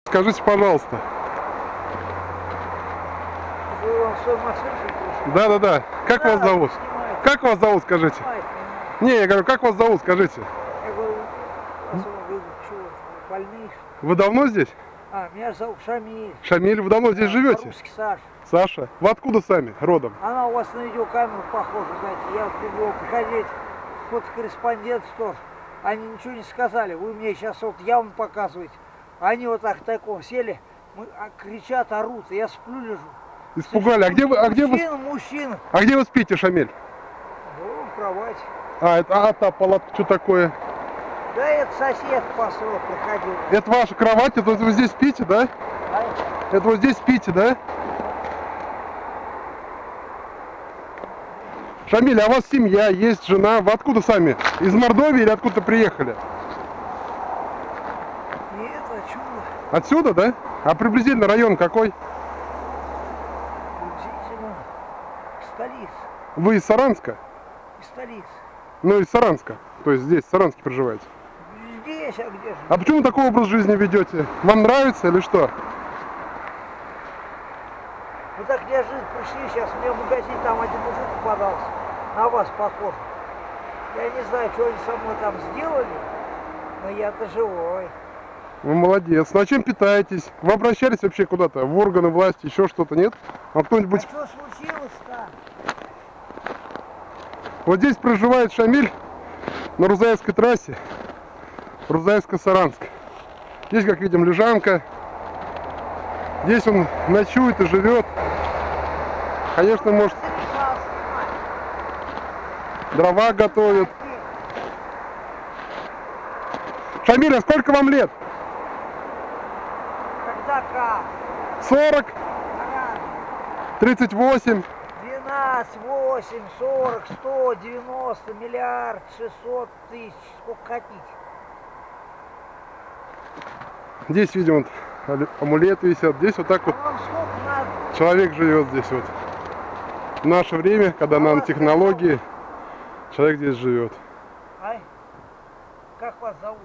Скажите, пожалуйста. Вы вам свою машину пришли? Да. Как вас зовут? Снимайте. Как вас зовут, скажите? Снимайте. Не, я говорю, как вас зовут, скажите? Я говорю, вы что, больные? Вы давно здесь? Меня зовут Шамиль. Шамиль, вы давно здесь живете? По-русски Саша. Саша, вы откуда сами, родом? Она у вас на видеокамеру похожа, знаете. Я вот прибыл приходить, фотокорреспондент тоже. Они ничего не сказали. Вы мне сейчас вот явно показываете. Они вот так тайком сели, кричат, орут. Я сплю, лежу. Испугали. А где вы? Мужчина. А где вы спите, Шамиль? Ну, в кровати. А та палатка, что такое? Да, это сосед построил, приходил. Это ваша кровать? Это вы здесь спите, да? Это вы здесь спите, да? Шамиль, а у вас семья, есть жена? Вы откуда сами? Из Мордовии или откуда приехали? Нет, отсюда. Отсюда, да? А приблизительно район какой? Приблизительно столица. Вы из Саранска? Из столицы. Ну, из Саранска. То есть здесь, в Саранске проживаете. Здесь, а где же? А почему такой образ жизни ведете? Вам нравится или что? Ну так неожиданно пришли, сейчас мне в магазин там один мужик попадался. На вас похож. Я не знаю, что они со мной там сделали, но я-то живой. Вы молодец. Ну, а чем питаетесь? Вы обращались вообще куда-то? В органы власти, еще что-то, нет? А кто-нибудь... А что случилось-то? Вот здесь проживает Шамиль на Рузаевской трассе. Рузаевско-Саранск. Здесь, как видим, лежанка. Здесь он ночует и живет. Конечно, может, дрова готовит. Шамиль, а сколько вам лет? Когда как? 40? 38? 12, 8, 40, 100, 90, миллиард, 600 тысяч. Сколько хотите. Здесь, видимо, амулеты висят. Здесь вот так вот А вам сколько надо? человек живет здесь вот. В наше время, когда нанотехнологии, человек здесь живет. Ай, как вас зовут?